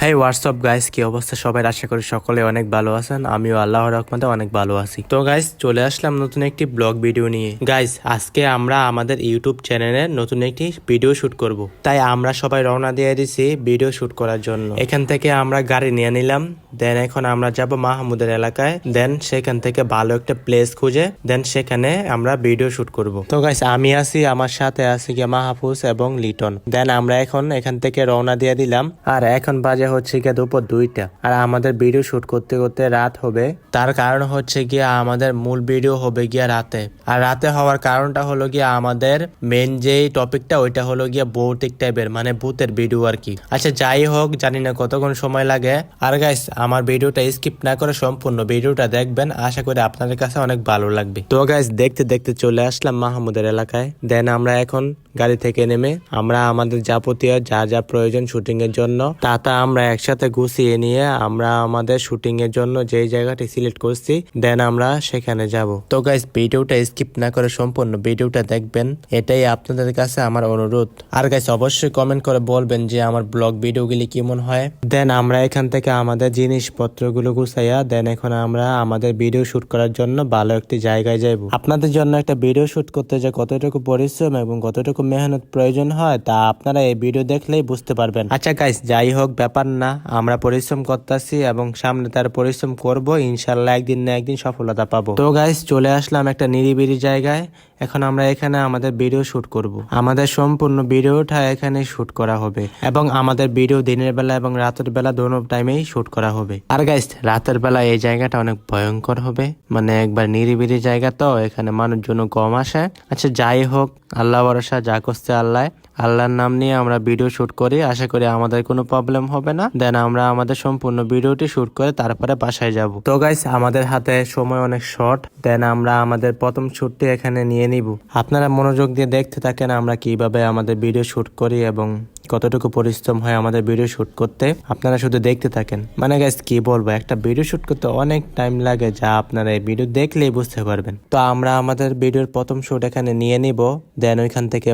হ্যাঁ WhatsApp guys, কি অবস্থা সবাই? আশা করি সকলে অনেক ভালো আছেন। আমিও আল্লাহর রহমতে অনেক ভালো আছি। তো গাইস, চলে আসলাম নতুন একটি ব্লগ ভিডিও নিয়ে। গাইস, আজকে আমরা আমাদের ইউটিউব চ্যানেলে নতুন একটি ভিডিও শুট করব। তাই আমরা সবাই রওনা দিয়ে দিছি ভিডিও শুট করার জন্য। এখান থেকে আমরা গাড়ি নিয়ে নিলাম। দেন এখন আমরা যাব মাহমুদের এলাকায়। দেন সেখান থেকে ভালো একটা প্লেস খুঁজে দেন সেখানে আমরা ভিডিও শুট করব। তো গাইস, আমি আছি, আমার সাথে আছে গিয়ে মাহফুজ এবং লিটন। দেন আমরা এখন এখান থেকে রওনা দিয়ে দিলাম। আর এখন বাজে হচ্ছে গিয়ে দুপুর 2টা। আর আমাদের ভিডিও শুট করতে করতে রাত হবে। তার কারণ হচ্ছে গিয়ে আমাদের মূল ভিডিও হবে গিয়া রাতে। আর রাতে হওয়ার কারণটা হলো গিয়ে আমাদের মেন যে টপিকটা ওইটা হলো গিয়ে ভৌতিক টাইপের, মানে ভূতের ভিডিও আর কি। আচ্ছা যাই হোক, জানি না কতক্ষণ সময় লাগে। আর গাইস, আমার ভিডিওটা স্কিপ না করে সম্পূর্ণ ভিডিওটা দেখবেন, আশা করি আপনাদের কাছে অনেক ভালো লাগবে। তো গাইস, দেখতে দেখতে চলে আসলাম মাহমুদের এলাকায়। দেন আমরা এখন গাড়ি থেকে নেমে আমরা আমাদের যাবতীয় যা যা প্রয়োজন শুটিং এর জন্য তা আমরা একসাথে গুছিয়ে নিয়ে আমরা আমাদের শুটিং এর জন্য যেই জায়গাটি সিলেক্ট করছি দেন আমরা সেখানে যাব। তো গাইস, ভিডিওটা স্কিপ না করে সম্পূর্ণ ভিডিওটা দেখবেন, এটাই আপনাদের কাছে আমার অনুরোধ। আর গাইস, অবশ্যই কমেন্ট করে বলবেন যে আমার ব্লগ ভিডিওগুলি কেমন হয়। দেন আমরা এখান থেকে আমাদের জিনিসপত্রগুলো গুছাইয়া দেন এখন আমরা আমাদের ভিডিও শুট করার জন্য ভালো একটি জায়গায় যাইব। আপনাদের জন্য একটা ভিডিও শুট করতে যে কতটুকু পরিশ্রম এবং কতটুকু মেহনত প্রয়োজন হয় তা আপনারা এই ভিডিও দেখলেই বুঝতে পারবেন। আচ্ছা গাইস, যাই হোক ব্যাপার না, আমরা পরিশ্রম করতেছি এবং সামনে তার পরিশ্রম করব, ইনশাল্লাহ একদিন না একদিন সফলতা পাবো। তো গাইস, চলে আসলাম একটা নিরিবিলি জায়গায়। এখন আমরা এখানে আমাদের ভিডিও শুট করব। আমাদের সম্পূর্ণ ভিডিওটা এখানে শুট করা হবে এবং আমাদের ভিডিও দিনের বেলা এবং রাতের বেলা দোনো টাইমেই শুট করা হবে। আর গাইস, রাতের বেলা এই জায়গাটা অনেক ভয়ঙ্কর হবে, মানে একবার নিরিবিলি জায়গা, তো এখানে মানুষজন কম আসে। আচ্ছা যাই হোক, আল্লাহ ভরসা, যা করছে আল্লাহ, আল্লাহর নাম নিয়ে আমরা ভিডিও শুট করি, আশা করি আমাদের কোনো প্রবলেম হবে না। দেন আমরা আমাদের সম্পূর্ণ ভিডিওটি শুট করে তারপরে বাসায় যাব। তো গাইস, আমাদের হাতে সময় অনেক শর্ট। দেন আমরা আমাদের প্রথম শুটটি এখানে নিয়ে নিব। আপনারা মনোযোগ দিয়ে দেখতে থাকেন আমরা কিভাবে আমাদের ভিডিও শুট করি এবং কতটুকু পরিশ্রম হয় আমাদের ভিডিও শুট করতে। আপনারা শুধু দেখতে থাকেন। মানে গাইস, কি বলবো, একটা ভিডিও শুট করতে অনেক টাইম লাগে, যা আপনারা এই ভিডিও দেখলেই বুঝতে পারবেন। তো আমরা আমাদের ভিডিওর প্রথম শুট এখানে নিয়ে নিব। দেন ওইখান থেকে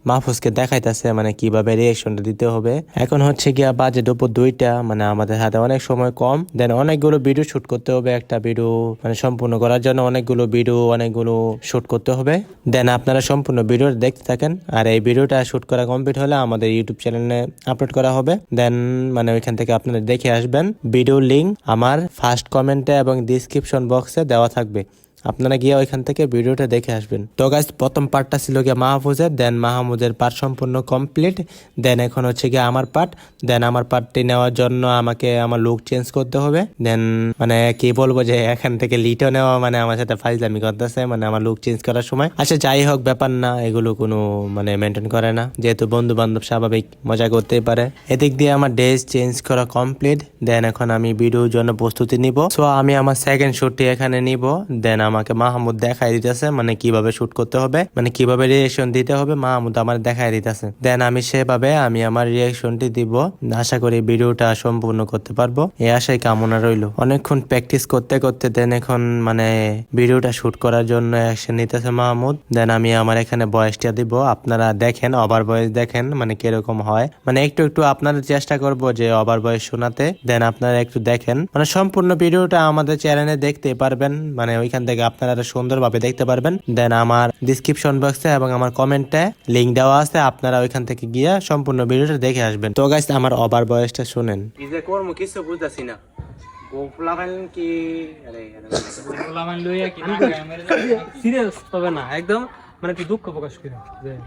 মাহফুজকে দেখাইতেছে মানে কিভাবে রিয়েকশনটা দিতে হবে। এখন হচ্ছে গিয়া বাজে দুপুর 2টা, মানে আমাদের হাতে অনেক সময় কম। দেন অনেকগুলো ভিডিও শুট করতে হবে, একটা ভিডিও মানে সম্পূর্ণ করার জন্য অনেকগুলো শুট করতে হবে। দেন আপনারা সম্পূর্ণ ভিডিও দেখতে থাকেন। আর এই ভিডিওটা শুট করা কমপ্লিট হলে আমাদের ইউটিউব চ্যানেলে আপলোড করা হবে। দেন মানে ওইখান থেকে আপনারা দেখে আসবেন। ভিডিও লিঙ্ক আমার ফার্স্ট কমেন্টে এবং ডিসক্রিপশন বক্সে দেওয়া থাকবে, আপনারা গিয়ে ওইখান থেকে ভিডিওটা দেখে আসবেন। তো গাইস, প্রথম পার্টটা ছিল গিয়ে মাহফুজের, দেন মাহমুদের পার্ট সম্পূর্ণ কমপ্লিট। দেন এখন হচ্ছে গিয়ে আমার পার্ট। দেন আমার পার্টটি নেওয়ার জন্য আমাকে আমার লুক চেঞ্জ করতে হবে। দেন মানে কি বলবো যে এখান থেকে লিটো নেওয়া মানে আমার সাথে ফাইজলামি করতেছে, মানে আমার লুক চেঞ্জ করার সময়। আচ্ছা যাই হোক ব্যাপার না, এগুলো কোনো মানে মেনটেন করে না, যেহেতু বন্ধু বান্ধব স্বাভাবিক মজা করতেই পারে। এদিক দিয়ে আমার ড্রেস চেঞ্জ করা কমপ্লিট। দেন এখন আমি ভিডিওর জন্য প্রস্তুতি নিব। সো আমি আমার সেকেন্ড শুটটি এখানে নিব। দেন আমাকে মাহমুদ দেখাই দিতেছে মানে কিভাবে শুট করতে হবে, মানে কিভাবে রিয়েকশন দিতে হবে, মাহমুদ আমার দেখাই দিতেছে। দেন আমি সেভাবে আমি আমার রিয়েকশনটি দিব। আশা করি ভিডিওটা সম্পূর্ণ করতে পারবো, এই আশাই কামনা রইল। অনেকক্ষণ প্র্যাকটিস করতে করতে দেন এখন মানে ভিডিওটা শুট করার জন্য অ্যাকশন নিতেছে মাহমুদ। দেন আমি আমার এখানে ভয়েসটা দিব, আপনারা দেখেন, ওভার ভয়েস দেখেন মানে কিরকম হয়, মানে একটু একটু আপনাদের চেষ্টা করব যে ওভার ভয়েস শোনাতে। দেন আপনারা একটু দেখেন, মানে সম্পূর্ণ ভিডিওটা আমাদের চ্যানেলে দেখতে পারবেন, মানে ওইখান থেকে আপনারা সুন্দরভাবে দেখতে পারবেন। দেন আমার ডিসক্রিপশন বক্সে এবং আমার কমেন্টে লিংক দেওয়া আছে, আপনারা ওইখান থেকে গিয়ে সম্পূর্ণ ভিডিওটা দেখে আসবেন। তো গাইস, আমার ওভার ভয়েসটা শুনেন। কি যে করবো কিছু বুঝতেছি না। কি সিরিয়াস হবে না একদম, মানে তুই দুঃখ প্রকাশ করি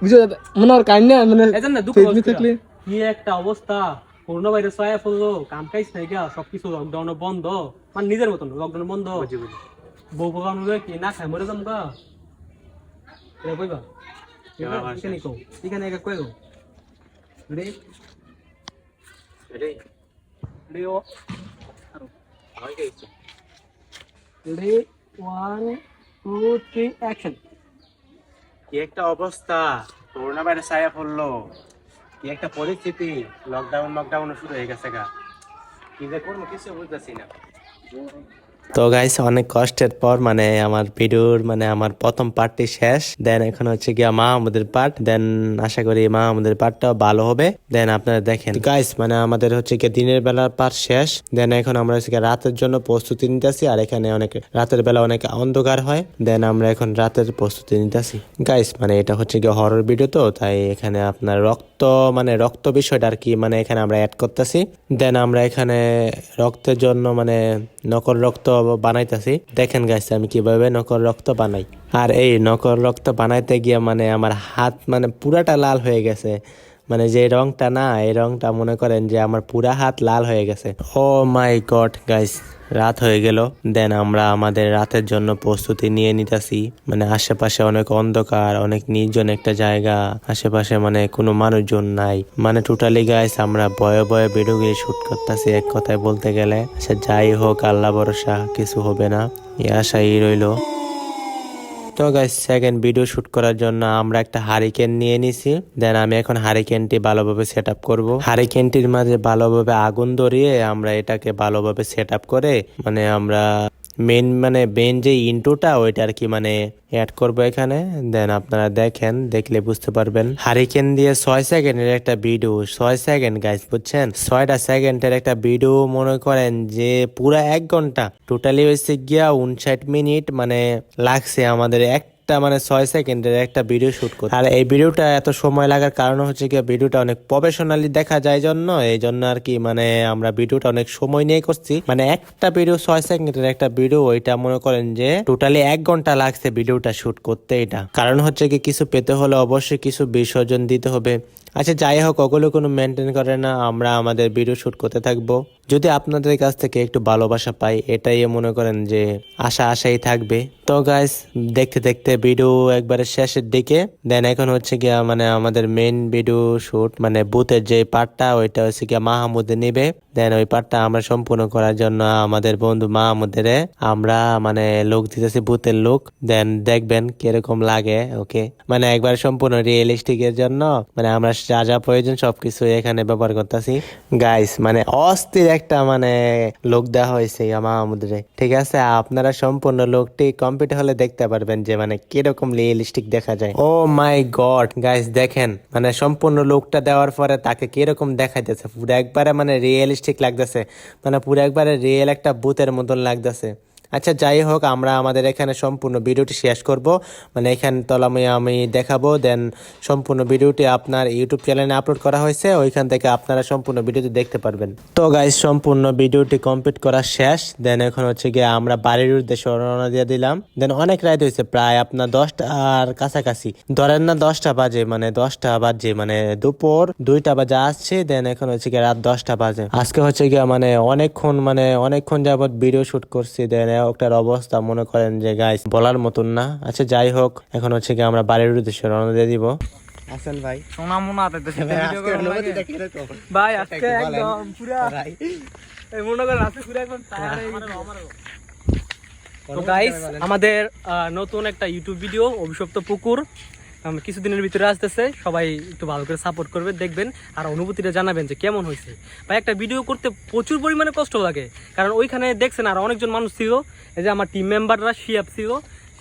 বুঝছো মনে আর কান্না মানে এজন্য দুঃখ থাকলে কি একটা অবস্থা। করোনা ভাইরাস আয়া পড়লো, কাম কাজ নাই গা, সবকিছু লকডাউন বন্ধ, মানে নিজের মতন লকডাউন বন্ধ। বউ প্রোগ্রাম কি না খাই মরে যাম গা, এটা কইবা এখানে কও, এখানে একা কই গো রেডি রেডি রেডি ও আর গেছে রেডি 1 2 3 অ্যাকশন। কি একটা অবস্থা, করোনা ভাইরাস আয়া পড়লো, কি একটা পরিস্থিতি, লকডাউন শুরু হয়ে গেছে গা, কি যে করবো কিছু বুঝতেছি না। তো গাইস অনেক কষ্টের পর মানে আমার ভিডিওর মানে আমার প্রথম পার্টটি শেষ। দেন এখন হচ্ছে গিয়া মাহমুদের পার্ট। দেন আশা করি মাহমুদের পার্টটাও ভালো হবে। দেন আপনারা দেখেন গাইস মানে আমাদের হচ্ছে গিয়ে দিনের বেলার পার্ট শেষ। দেন এখন আমরা হচ্ছে গিয়ে রাতের জন্য প্রস্তুতি নিতেছি। আর এখানে অনেক রাতের বেলা অনেক অন্ধকার হয়। দেন আমরা এখন রাতের প্রস্তুতি নিতেছি গাইস। মানে এটা হচ্ছে গিয়ে হরর ভিডিও, তো তাই এখানে আপনার রক্ত বিষয়টা আর কি মানে এখানে আমরা অ্যাড করতেছি। দেন আমরা এখানে রক্তের জন্য মানে নকল রক্ত বানাইতেছি। দেখেন গাইস আমি কিভাবে নকল রক্ত বানাই। আর এই নকল রক্ত বানাইতে গিয়ে মানে আমার হাত মানে পুরাটা লাল হয়ে গেছে। মানে যে রংটা না, এই রংটা মনে করেন যে আমার পুরা হাত লাল হয়ে গেছে। ও মাই গড গাইস, রাত হয়ে গেল। দেন আমরা আমাদের রাতের জন্য প্রস্তুতি নিয়ে নিতেছি। মানে আশেপাশে অনেক অন্ধকার, অনেক নির্জন একটা জায়গা, আশেপাশে মানে কোনো মানুষজন নাই। মানে টোটালি গাইস আমরা ভয়ে ভয়ে ভিডিও শুট করতেছি এক কথায় বলতে গেলে। সে যাই হোক আল্লাহ ভরসা কিছু হবে না, এই আশাই রইলো। তো গাইস সেকেন্ড ভিডিও শুট করার জন্য আমরা একটা হারিকেন নিয়ে নিছি। দেন আমি এখন হারিকেনটি ভালোভাবে সেট আপ করবো। হারিকেনটির মাঝে ভালোভাবে আগুন ধরিয়ে আমরা এটাকে ভালোভাবে সেট আপ করে মানে আমরা মেন যে ইন্ট্রোটা ওইটা আর কি মানে অ্যাড করবো এখানে। দেন আপনারা দেখেন, দেখলে বুঝতে পারবেন। হারিকেন দিয়ে 6 সেকেন্ডের একটা ভিডিও, 6 সেকেন্ড গাইস বুঝছেন, 6টা সেকেন্ডের একটা ভিডিও মনে করেন যে পুরা 1 ঘন্টা টোটালি হয়েছে গিয়া 59 মিনিট মানে লাগছে আমাদের একটা মানে 6 সেকেন্ডের একটা ভিডিও শুট করতে। আর এই ভিডিওটা এত সময় লাগার কারণ হচ্ছে কি ভিডিওটা অনেক প্রফেশনালি দেখা যায় জন্য, এই জন্য আর কি মানে আমরা ভিডিওটা অনেক সময় নিয়ে করছি। মানে একটা ভিডিও 6 সেকেন্ডের একটা ভিডিও, ওইটা মনে করেন যে টোটালি 1 ঘন্টা লাগছে ভিডিওটা শুট করতে। এটা কারণ হচ্ছে কি কিছু পেতে হলে অবশ্যই কিছু বিসর্জন দিতে হবে। আচ্ছা যাই হোক, ওগুলো কোনো মেনটেন করে না, আমরা আমাদের ভিডিও শুট করতে থাকবো। যদি আপনাদের কাছ থেকে একটু ভালোবাসা পাই এটাই মনে করেন যে আশাই থাকবে। তো গাইস দেখতে দেখতে ভিডিও একবারে শেষের দিকে। দেন এখন হচ্ছে গিয়া মানে আমাদের মেইন ভিডিও শুট মানে বুথের যে পার্টটা ওইটা হচ্ছে গিয়া মাহমুদ নিবে। দেন ওই পার্টটা আমরা সম্পূর্ণ করার জন্য আমাদের বন্ধু মাহমুদের আমরা মানে লোক দিতেছি, বুথের লোক। দেন দেখবেন কিরকম লাগে। ওকে মানে একবার সম্পূর্ণ রিয়েলিস্টিক এর জন্য মানে আমরা যা যা প্রয়োজন সবকিছু এখানে ব্যবহার করতেছি গাইস। মানে অস্থির একটা মানে লোক দেওয়া হয়েছে মাহমুদের, ঠিক আছে। আপনারা সম্পূর্ণ লোকটি কমপ্লিট হলে দেখতে পারবেন যে মানে কিরকম রিয়েলিস্টিক দেখা যায়। ও মাই গড গাইস দেখেন মানে সম্পূর্ণ লোকটা দেওয়ার পরে তাকে কিরকম দেখাইতেছে, পুরো একবারে মানে রিয়েলিস্টিক লাগতেছে, মানে পুরো একবারে রিয়েল একটা ভূতের মতন লাগতেছে। আচ্ছা যাই হোক, আমরা আমাদের এখানে সম্পূর্ণ ভিডিওটি শেষ করব, মানে এখানে তলামে আমি দেখাবো। দেন সম্পূর্ণ ভিডিওটি আপনার ইউটিউব চ্যানেলে আপলোড করা হয়েছে, ওইখান থেকে আপনারা সম্পূর্ণ ভিডিওটি দেখতে পারবেন। তো গাইস সম্পূর্ণ ভিডিওটি কমপ্লিট করা শেষ। দেন এখন হচ্ছে গিয়ে আমরা বাড়ির উদ্দেশ্যে রওনা দিয়ে দিলাম। দেন অনেক রাত হয়েছে, প্রায় আপনার 10টার কাছাকাছি ধরেন না, 10টা বাজে মানে দুপুর 2টা বাজে আসছে। দেন এখন হচ্ছে গিয়ে রাত 10টা বাজে। আজকে হচ্ছে গিয়ে মানে অনেকক্ষণ যাবত ভিডিও শুট করছি। দেন একটার অবস্থা মনে করেন যে গাইস বলার মতন না। আচ্ছা যাই হোক, এখন হচ্ছে কি আমরা বাড়ির উদ্দেশ্যে রওনা দিয়ে দিব। আসেন ভাই, সোনা মোনা তাইতেছে ভিডিও করার লাগে ভাই। আজকে একদম পুরা এই মনে করেন আজকে পুরা একদম টায়ার হয়ে গেছে। তো গাইস আমাদের নতুন একটা ইউটিউব ভিডিও অভিশপ্ত পুকুর কিছুদিনের ভিতরে আসতেছে। সবাই একটু ভালো করে সাপোর্ট করবে, দেখবেন আর অনুভূতিটা জানাবেন যে কেমন হয়েছে। ভাই একটা ভিডিও করতে প্রচুর পরিমাণে কষ্ট লাগে, কারণ ওইখানে দেখছেন আর অনেকজন মানুষ ছিল, এই যে আমার টিম মেম্বাররা শিয়াব ছিল,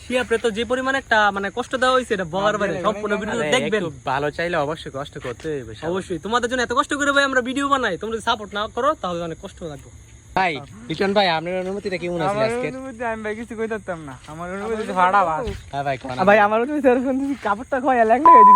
শিয়াবরে তো যে পরিমাণে একটা মানে কষ্ট দেওয়া হয়েছে এটা বলার বাইরে। সম্পূর্ণ ভিডিও দেখবেন, ভালো চাইলে অবশ্যই কষ্ট করতে হবে। অবশ্যই তোমাদের জন্য এত কষ্ট করে ভাই আমরা ভিডিও বানাই, তোমরা যদি সাপোর্ট না করো তাহলে অনেক কষ্ট লাগবে। ভাই লিটন ভাই আপনার অনুমতিটা কেমন আছে আজকে? আমি ভাই কিছু কই দিতাম না, আমার অনুভূতি ভাড়া ভাই। হ্যাঁ ভাই ভাই আমার অনুভূতি কাপড়টা খোয়া ল্যাংটা যদি